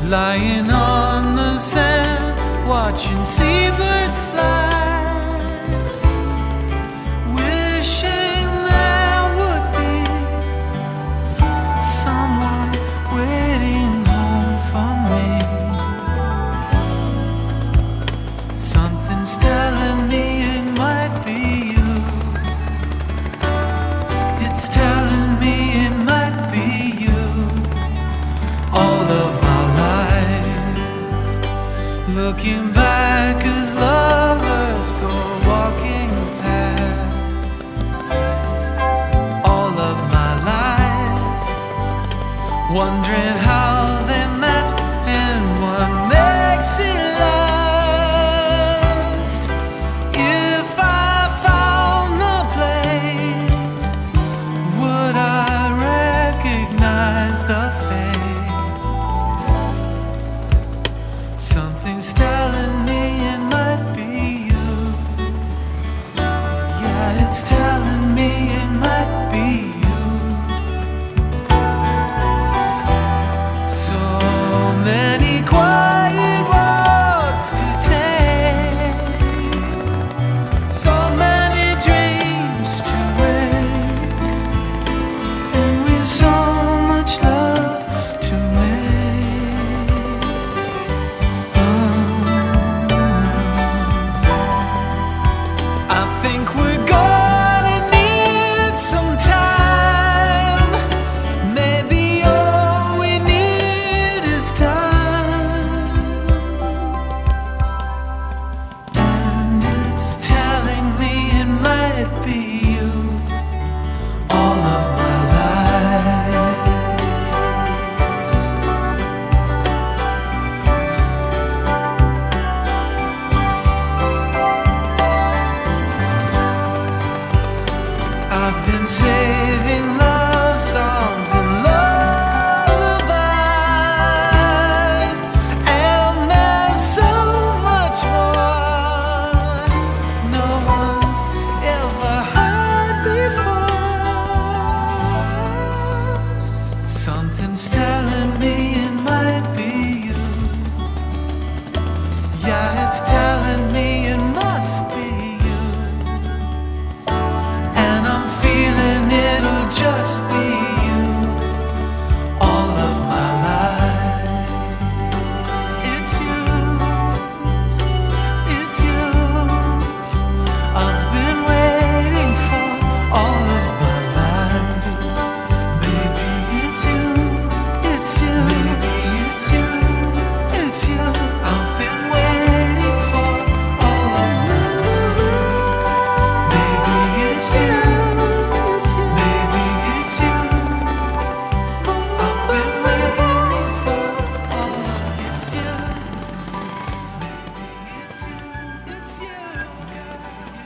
Lying on the sand, watching seabirds fly, wishing there would be someone waiting home for me. Something's telling me it might be you. It's telling me it might be you. All of my life, looking back as lovers go walking past. All of my life, wondering how they met and what makes it last. If I found the place, would I recognize the face? Something's telling me it might be you. Yeah, it's telling